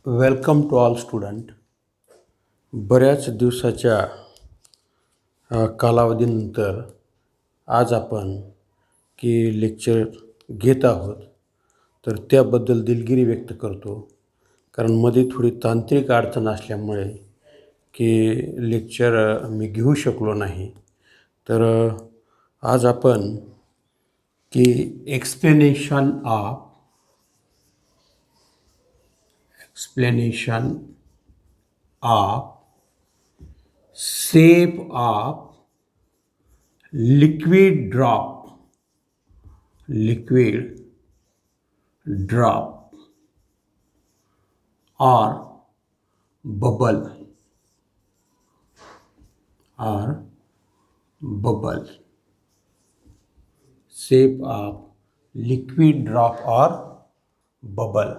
Welcome to all student. बऱ्याच दिवसाच्या कालावधीनंतर आज आपण लेक्चर घेत आहोत, तर त्याबद्दल दिलगिरी व्यक्त करतो. कारण मध्ये थोडी तांत्रिक अडचण असल्यामुळे लेक्चर मी घेऊ शकलो नाही. तर आज आपण explanation of shape of liquid drop or bubble shape of liquid drop or bubble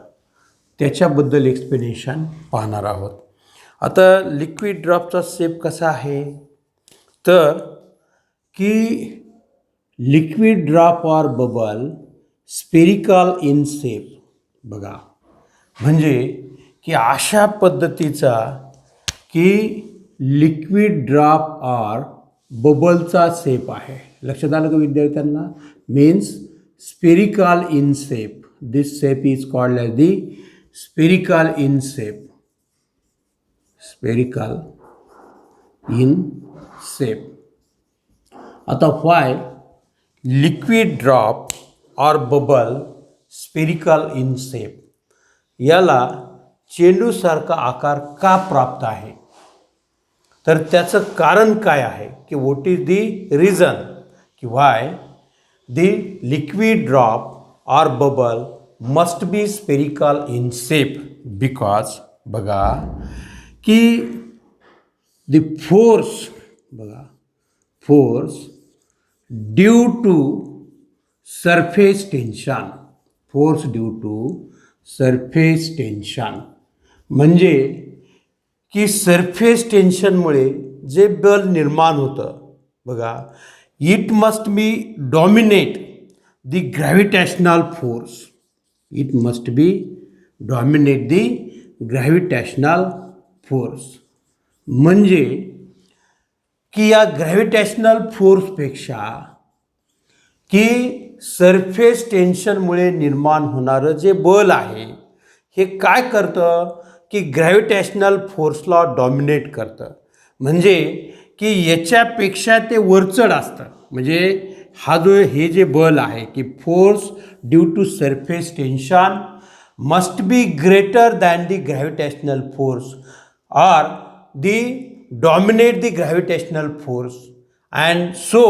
त्याच्याबद्दल एक्सप्लेनेशन पाहणार आहोत. आता लिक्विड ड्रॉपचा शेप कसा आहे, तर liquid drop or bubble spherical in shape. बघा, म्हणजे अशा पद्धतीचा लिक्विड ड्रॉप ऑर बबलचा शेप आहे. लक्षात आलं का विद्यार्थ्यांना? Means spherical in shape. This shape is called as the spherical in shape. आता why liquid drop or bubble spherical in shape? याला चेंडूसारखा आकार का प्राप्त आहे, तर त्याचं कारण काय आहे what is the reason why the liquid drop or bubble must be spherical in shape? Because बघा the force due to surface tension, म्हणजे सरफेस टेन्शनमुळे जे बल निर्माण होतं, बघा, it must be dominate the gravitational force. It must be dominate the gravitational force. म्हणजे या ग्रॅव्हिटेशनल फोर्सपेक्षा सरफेस टेन्शनमुळे निर्माण होणारं जे बल आहे हे काय करतं ग्रॅव्हिटेशनल फोर्सला डॉमिनेट करतं. म्हणजे याच्यापेक्षा ते वरचढ असतं. म्हणजे हे जे बल आहे force due to surface tension must be greater than the gravitational force और dominate the gravitational force. And so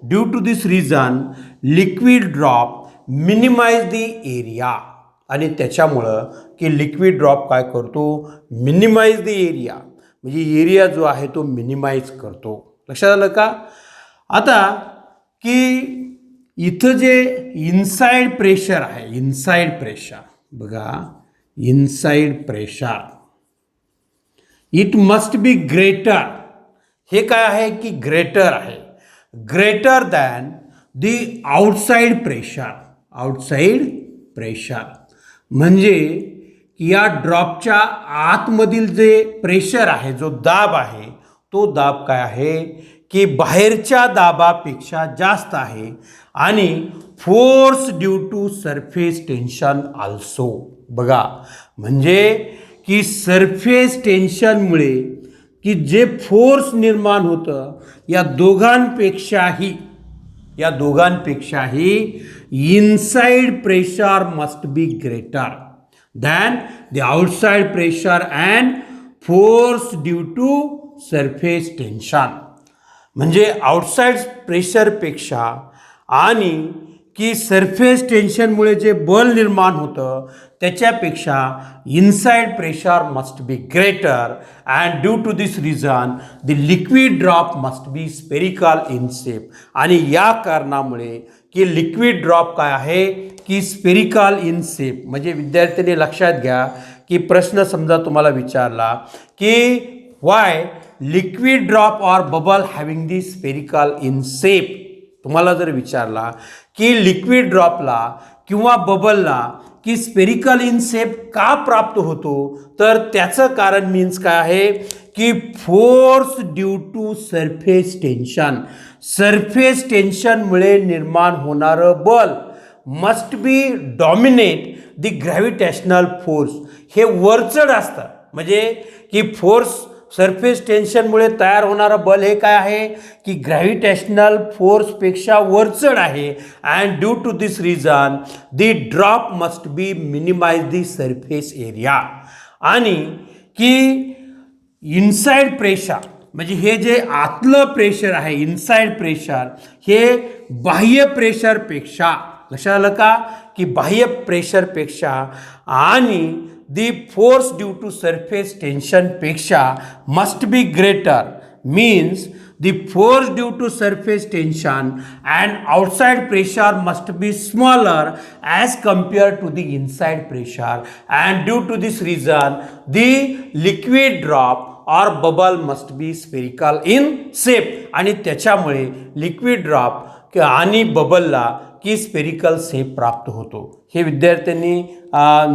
due to this reason liquid drop minimise the area. आणि त्याच्यामुळं लिक्विड ड्रॉप काय करतो, मिनिमाइज द एरिया. म्हणजे area जो आहे तो minimise करतो. लक्षात आलं का? आता इथं जे इनसाइड प्रेशर आहे, बघा, inside pressure it must be greater. हे काय आहे ग्रेटर आहे, greater than the outside pressure. म्हणजे या ड्रॉपच्या आतमधील जे प्रेशर आहे, जो दाब आहे, तो दाब काय आहे बाहेरच्या दाबापेक्षा जास्त आहे. आणि force due to surface tension also. बघा, म्हणजे सरफेस टेन्शनमुळे जे फोर्स निर्माण होतं या दोघांपेक्षाही inside pressure must be greater than the outside pressure and force due to surface tension. म्हणजे आउटसाइड प्रेशरपेक्षा आणि सरफेस टेन्शनमुळे जे बल निर्माण होतं त्याच्यापेक्षा inside pressure must be greater. And due to this reason the liquid drop must be spherical in shape. आणि या कारणामुळे लिक्विड ड्रॉप काय आहे स्पेरिकल इन शेप. म्हणजे विद्यार्थ्यांनी लक्षात घ्या प्रश्न समजा तुम्हाला विचारला Y liquid drop or bubble having the spherical in shape. तुम्हाला जर विचारला लिक्विड ड्रॉपला किंवा बबलला की स्पेरिकल इन शेप का प्राप्त होतो, तर त्याचं कारण मीन्स काय आहे की force due to surface tension, surface टेन्शनमुळे निर्माण होणारं बल must be dominate the gravitational force. हे वरचढ असतं, म्हणजे की फोर्स सरफेस टेन्शनमुळे तयार होणारं बल हे काय आहे की ग्रॅव्हिटेशनल फोर्सपेक्षा वरचढ आहे. And due to this reason the drop must be minimize the surface area. आणि की इनसाइड प्रेशर म्हणजे हे जे आतलं प्रेशर आहे इनसाइड प्रेशर हे बाह्य प्रेशरपेक्षा, लक्षात आलं का की बाह्य प्रेशरपेक्षा आणि the force due to surface टेन्शनपेक्षा must be greater. Means the force due to surface tension and outside pressure must be smaller as compared to the inside pressure, and due to this reason the liquid drop or bubble must be spherical in shape. आणि त्याच्यामुळे liquid drop आणि बबलला की spherical shape प्राप्त होतो. हे विद्यार्थ्यांनी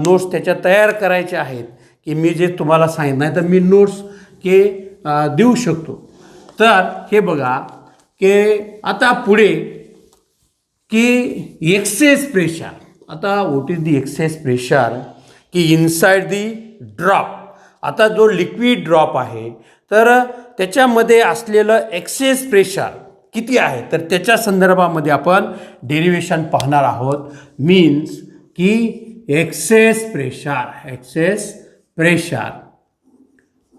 notes त्याच्या तयार करायचे आहेत की मी जे तुम्हाला सांगितलं नाही तर मी नोट्स के देऊ शकतो. तर हे बघा की आता पुढे की एक्सेस प्रेशर. आता what is the excess pressure की इनसाइड दी ड्रॉप. आता जो लिक्विड ड्रॉप आहे तर त्याच्यामध्ये असलेलं एक्सेस प्रेशर किती आहे तर त्याच्या संदर्भामध्ये आपण डेरिवेशन पाहणार आहोत. मीन्स की excess pressure, excess pressure,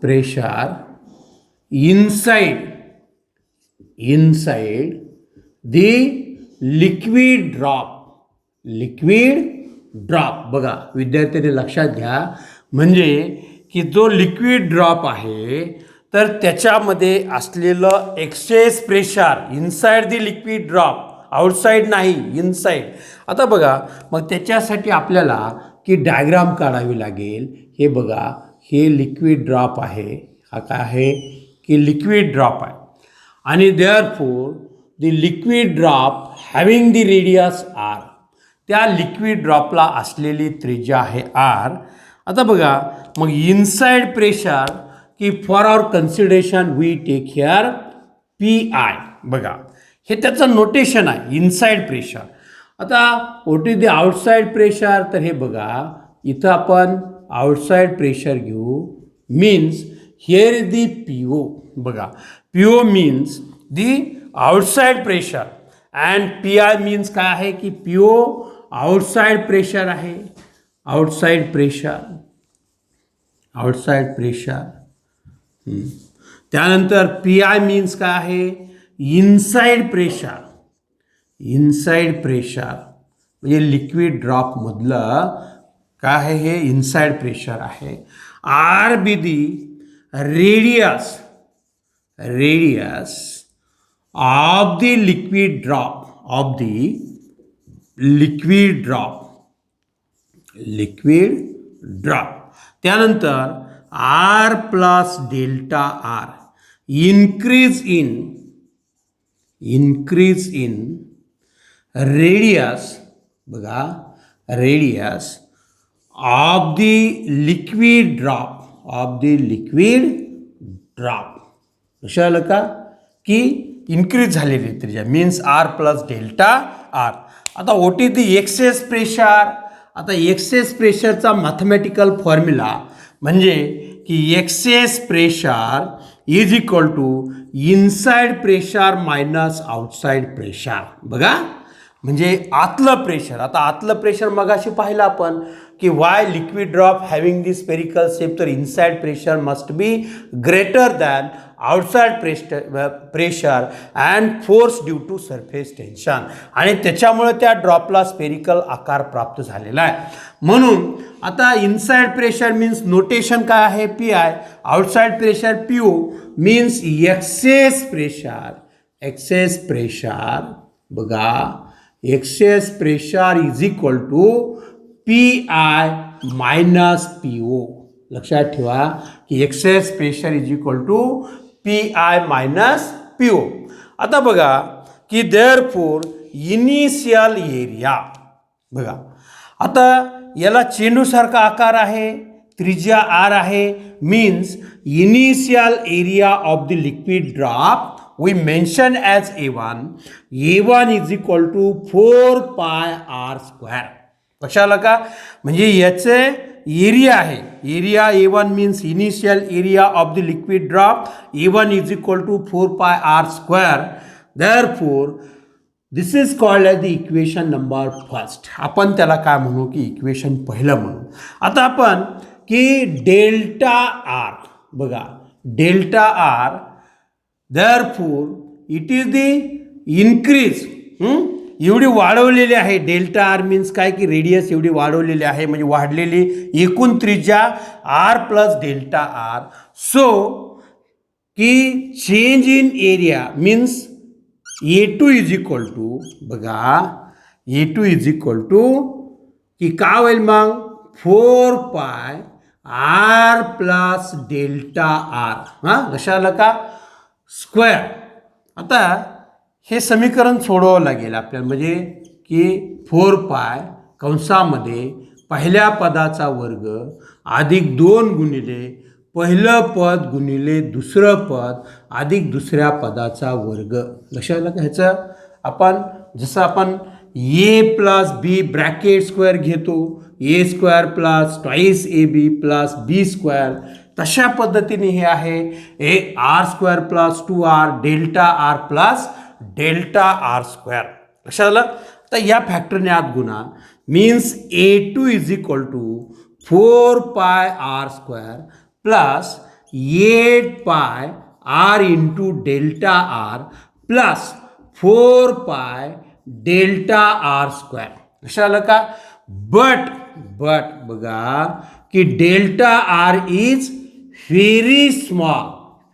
pressure inside the liquid drop, liquid drop. बघा विद्यार्थ्यांनी लक्षात घ्या, म्हणजे की जो लिक्विड ड्रॉप आहे तर त्याच्यामध्ये असलेलं access pressure inside the liquid drop, outside नाही इनसाइड. आता बघा मग त्याच्यासाठी आपल्याला की डायग्राम काढावी लागेल. हे बघा हे लिक्विड ड्रॉप आहे, हा काय आहे की लिक्विड ड्रॉप आहे आणि therefore the liquid drop having the radius R. त्या लिक्विड ड्रॉपला असलेली त्रिज्या आहे आर. आता बघा मग इनसाइड प्रेशर की for our consideration we take here P I. बघा हे त्याचं नोटेशन आहे इनसाइड प्रेशर. आता what is the outside pressure तर हे बघा इथं आपण आउटसाइड प्रेशर घेऊ. Means here is the PO. बघा PO means the outside pressure and PI means काय आहे की PO outside pressure आहे, outside pressure, outside pressure. त्यानंतर PI means काय आहे inside pressure, inside pressure म्हणजे लिक्विड ड्रॉप मधलं काय आहे हे इनसाइड प्रेशर आहे. R be the radius of the liquid drop, of the liquid drop. त्यानंतर r plus delta r increase in radius. बघा radius of the liquid drop, of the liquid drop. लक्षात आलं का की इन्क्रीज झालेली त्रिज्या means R plus delta R. आता what is the excess pressure. आता एक्सेस प्रेशरचा मॅथमॅटिकल फॉर्म्युला म्हणजे की excess pressure is equal to inside pressure minus outside pressure. बघा म्हणजे आतलं प्रेशर. आता आतलं प्रेशर मगाशी पाहिलं आपण की why liquid drop having the spherical shape तर inside pressure must be greater than outside pressure and force due to surface tension. आणि त्याच्यामुळे त्या ड्रॉपला स्पेरिकल आकार प्राप्त झालेला आहे. म्हणून आता इनसाइड प्रेशर मीन्स नोटेशन काय आहे P I, outside pressure P O. Means excess pressure, excess pressure बघा excess pressure is equal to P I minus P O. लक्षात ठेवा की excess pressure is equal to P I minus P O. आता बघा की therefore initial area. बघा आता याला चेंडूसारखा आकार आहे, त्रिज्या आर आहे, means initial area of the liquid drop we mention as A1 is equal to 4 pi R square. कशाला का, म्हणजे याचे एरिया आहे, area A1 means initial area of the liquid drop A1 is equal to 4 pi R square. Therefore this is called as the equation number first. आपण त्याला काय म्हणू की इक्वेशन पहिलं म्हणू. आता आपण की डेल्टा आर बघा, delta R therefore it is the increase, एवढी वाढवलेली आहे. डेल्टा आर मीन्स काय की रेडियस एवढी वाढवलेली आहे, म्हणजे वाढलेली एकूण त्रिज्या R plus delta R. So की change in area means A2 is equal to बघा, A2 इज इक्वल टू की काय होईल मग 4 pi R plus delta R, हां कशाला का स्क्वेअर. आता हे समीकरण सोडवावं लागेल आपल्याला, म्हणजे की 4 पाय कंसामध्ये पहिल्या पदाचा वर्ग अधिक 2 गुणिले पहिलं पद गुणिले दुसरं पद अधिक दुसऱ्या पदाचा वर्ग. लक्षात आलं का. ह्याचं आपण जसं आपण A plus B bracket square घेतो, A square plus twice A B plus B square, तशा पद्धतीने हे आहे A R square plus 2r delta R plus delta R square. लक्षात आलं. तर या फॅक्टरने आत गुणा means A2 is equal to 4 pi R square plus 8 pi R into delta R plus 4 pi delta R square. लक्षात आलं का. बट बघा की delta R is very small,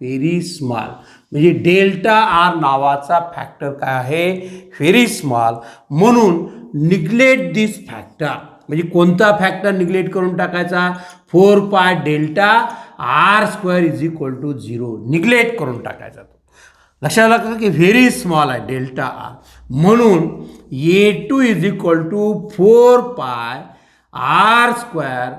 very small, म्हणजे डेल्टा आर नावाचा फॅक्टर काय आहे, व्हेरी स्मॉल. म्हणून निग्लेक्ट दिस फॅक्टर, म्हणजे कोणता फॅक्टर निग्लेक्ट करून टाकायचा, 4 pi delta R square is equal to 0 neglect करून टाकायचा. तो लक्षात आलं की व्हेरी स्मॉल आहे डेल्टा आर. म्हणून A2 is equal to 4 pi R square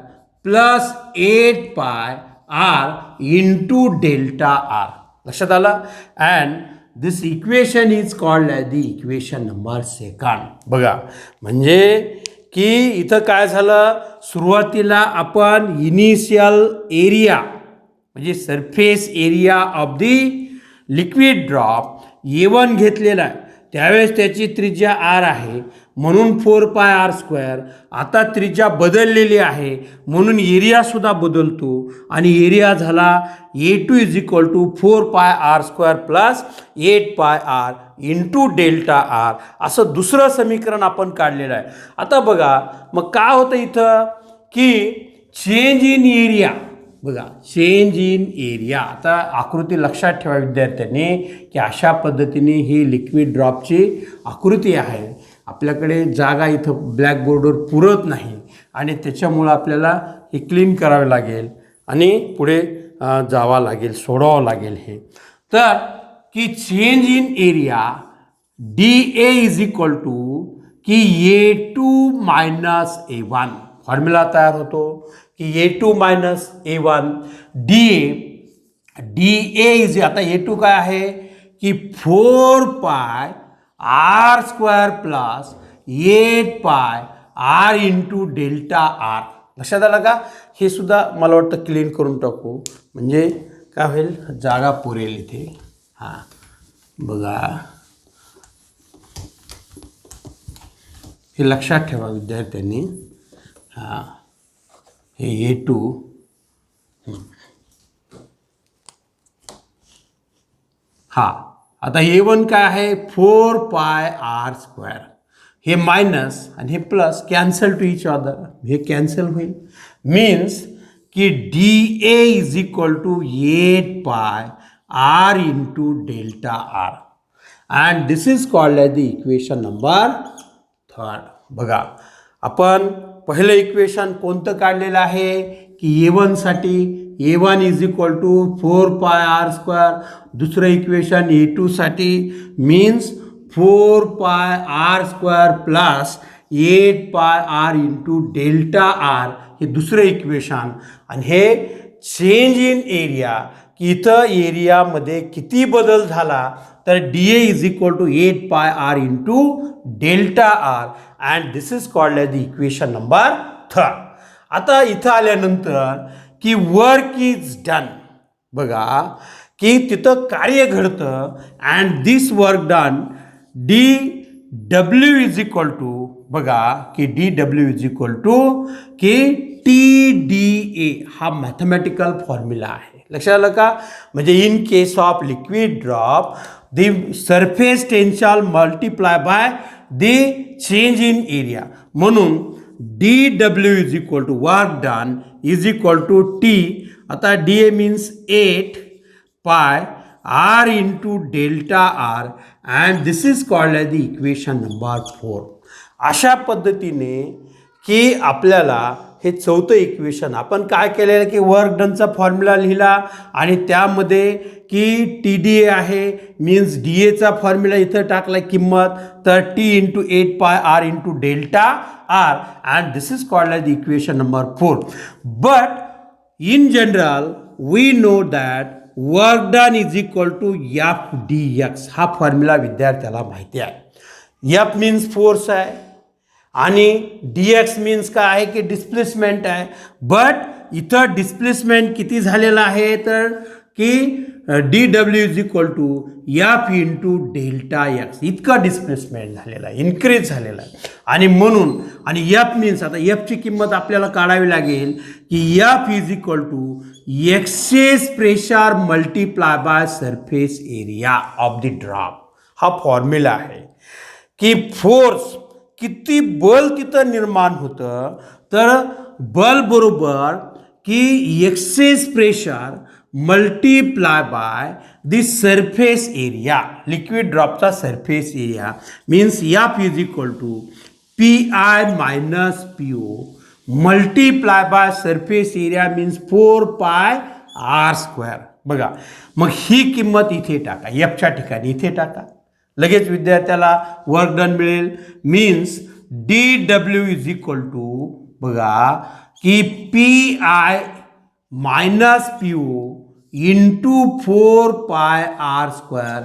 plus 8 pi R into delta R. लक्षात आलं. And this equation is called as the equation number second. बघा म्हणजे की इथं काय झालं, सुरुवातीला आपण इनिशियल एरिया म्हणजे surface area of the liquid drop A1 घेतलेला आहे, त्यावेळेस त्याची त्रिज्या आर आहे म्हणून 4 पाय आर स्क्वेअर. आता त्रिज्या बदललेली आहे म्हणून एरियासुद्धा बदलतो आणि एरिया झाला A2 is equal to 4 pi R square plus 8 pi R into delta R, असं दुसरं समीकरण आपण काढलेलं आहे. आता बघा मग काय होतं इथं की चेंज इन एरिया, बघा चेंज इन एरिया. आता आकृती लक्षात ठेवा विद्यार्थ्यांनी की अशा पद्धतीने ही लिक्विड ड्रॉपची आकृती आहे. आपल्याकडे जागा इथं ब्लॅकबोर्डवर पुरत नाही आणि त्याच्यामुळं आपल्याला हे क्लीन करावे लागेल आणि पुढे जावं लागेल, सोडवावं लागेल हे. तर की change in area DA is equal to की A2 मायनस A1, फॉर्म्युला तयार होतो की A2 minus A1 DA is, आता A2 काय आहे की 4 pi R square plus 8 pi R into delta R. लक्षात आलं का. हे सुद्धा मला वाटतं क्लीन करून टाकू म्हणजे काय होईल, जागा पुरेल इथे. हां बघा हे लक्षात ठेवा विद्यार्थ्यांनी. हां हे A2 हां आता A1 काय आहे 4 पाय आर स्क्वेअर, हे मायनस आणि हे plus cancel to each other, हे कॅन्सल होईल. मीन्स की DA is equal to 8 pi R into delta R and this is called as the equation number third. बघा आपण पहिलं इक्वेशन कोणतं काढलेलं आहे की A1 साठी A1 is equal to 4 pi R square. दुसरं इक्वेशन A2 साठी means 4 pi R square plus 8 pi R into delta R हे दुसरं इक्वेशन. आणि हे चेंज इन एरिया की इथं एरियामध्ये किती बदल झाला तर D A is equal to 8 pi R into delta R and this is called as the equation number 3. आता इथं आल्यानंतर की वर्क इज डन बघा की तिथं कार्य घडतं and this work done D W is equal to बघा की D W is equal to की टी डी ए हा मॅथमॅटिकल फॉर्म्युला आहे. लक्षात आलं का? म्हणजे in case of liquid drop the surface tension multiply by the change in area. म्हणून D W is equal to work done is equal to T. आता D A means 8 pi R into delta R and this is called as the equation number 4. अशा पद्धतीने की आपल्याला हे चौथं equation आपण काय केलेलं की वर्क डनचा फॉर्म्युला लिहिला आणि त्यामध्ये की टी डी ए आहे मीन्स डी एचा फॉर्म्युला इथं टाकला किंमत तर T into 8 pi R into delta R and this is called as the equation number 4. But in general we know that work done is equal to F D X. हा formula विद्यार्थ्याला माहिती आहे. F means force आहे आणि D x means काय आहे की displacement आहे. बट इथं डिस्प्लेसमेंट किती झालेलं आहे तर की D W is equal to F into delta X इतकं डिस्प्लेसमेंट झालेलं आहे, इन्क्रीज झालेलं आहे. आणि म्हणून आणि एफ मीन्स आता एफची किंमत आपल्याला काढावी लागेल की F is equal to excess pressure multiply by surface area of the drop. हा फॉर्म्युला आहे की फोर्स किती बल तिथं निर्माण होतं तर बल बरोबर की excess pressure multiply by the surface area liquid ड्रॉपचा surface area means F is equal to P I minus P O multiply by surface area means 4 pi R square. बघा मग ही किंमत इथे टाका एफच्या ठिकाणी इथे टाका लगेच विद्यार्थ्याला वर्क डन मिळेल. Means D W is equal to बघा की P I minus P O into 4 pi R square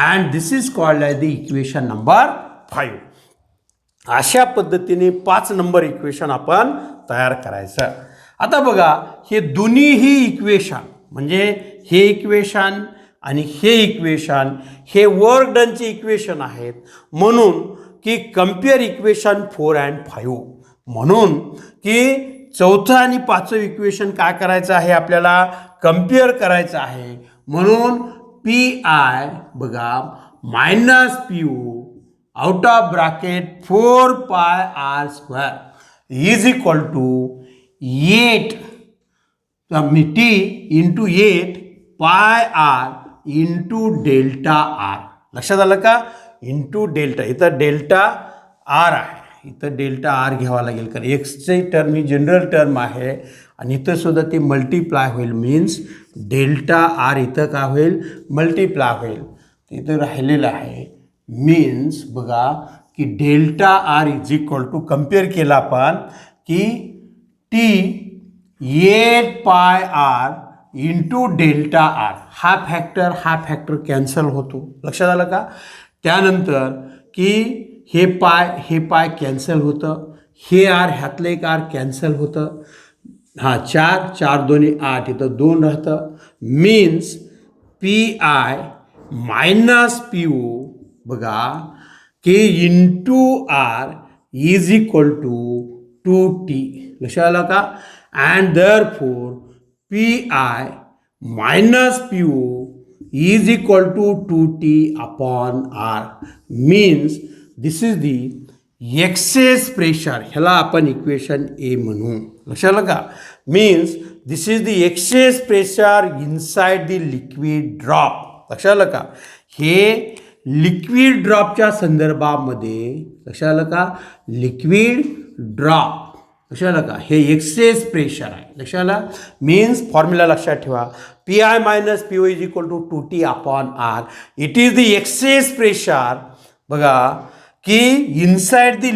and this is called as the equation number 5. अशा पद्धतीने 5 नंबर इक्वेशन आपण तयार करायचं. आता बघा हे दोन्हीही इक्वेशन म्हणजे हे इक्वेशन आणि हे इक्वेशन हे वर्क डनचे इक्वेशन आहेत. म्हणून की कम्पेअर इक्वेशन 4 अँड 5. म्हणून की चौथं आणि 5वं इक्वेशन काय करायचं आहे आपल्याला कम्पेअर करायचं आहे. म्हणून पी आय बघा minus P O out of bracket 4 pi R square is equal to 8 T into 8 pi R into delta R. लक्षात आलं का? इंटू डेल्टा इथं डेल्टा आर आहे इथं डेल्टा आर घ्यावा लागेल कारण एक्सची टर्म ही जनरल टर्म आहे आणि इथं सुद्धा ते मल्टिप्लाय होईल मीन्स डेल्टा आर इथं काय होईल मल्टिप्लाय होईल इथं राहिलेलं आहे. मीन्स बघा की delta R is equal to compare केला आपण की T 8 pi R into delta R हा फॅक्टर कॅन्सल होतो. लक्षात आलं का? त्यानंतर की हे पाय कॅन्सल होतं हे आर ह्यातलं एक आर कॅन्सल होतं. हां 4 दोन्ही 8 इथं 2 राहतं. Means P I minus P O बघा K into R is equal to 2t. लक्षात आलं का? And therefore P I minus P O is equal to 2t upon R. Means this is the excess pressure ह्याला आपण equation A म्हणू. लक्षात आलं का? Means this is the excess pressure inside the liquid drop. लक्षात आलं का? हे लिक्विड ड्रॉपच्या संदर्भामध्ये लक्षात आलं का? लिक्विड ड्रॉप लक्षात आलं का? हे एक्सेस प्रेशर आहे. लक्षात आलं? मीन्स फॉर्म्युला लक्षात ठेवा P I minus P O is equal to 2t upon R. It is the excess pressure बघा की इनसाइड दी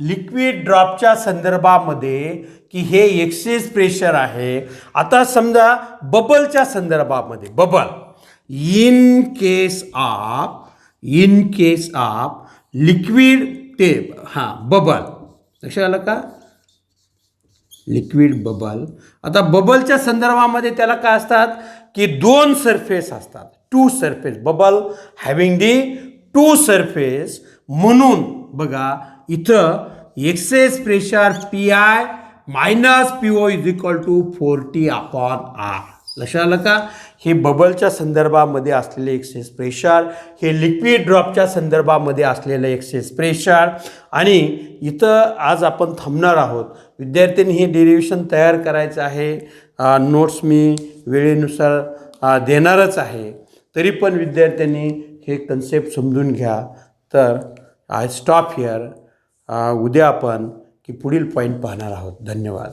लिक्विड ड्रॉपच्या संदर्भामध्ये की हे एक्सेस प्रेशर आहे. आता समजा बबलच्या संदर्भामध्ये bubble in case of liquid tape bubble लक्षात आलं का लिक्विड बबल. आता बबलच्या संदर्भामध्ये त्याला काय असतात की दोन सरफेस असतात two surface bubble having the two surface. म्हणून बघा इथं excess pressure P I minus P O is equal to 40/R. लक्षात आलं का हे बबलच्या संदर्भामध्ये असलेले एक्सेस प्रेशर हे लिक्विड ड्रॉपच्या संदर्भामध्ये असलेलं एक्सेस प्रेशर. आणि इथं आज आपण थांबणार आहोत. विद्यार्थ्यांनी हे डेरिव्हेशन तयार करायचं आहे. नोट्स मी वेळेनुसार देणारच आहे. तरी पण विद्यार्थ्यांनी हे कन्सेप्ट समजून घ्या. तर आय स्टॉप हिअर. उद्या आपण की पुढील पॉईंट पाहणार आहोत. धन्यवाद.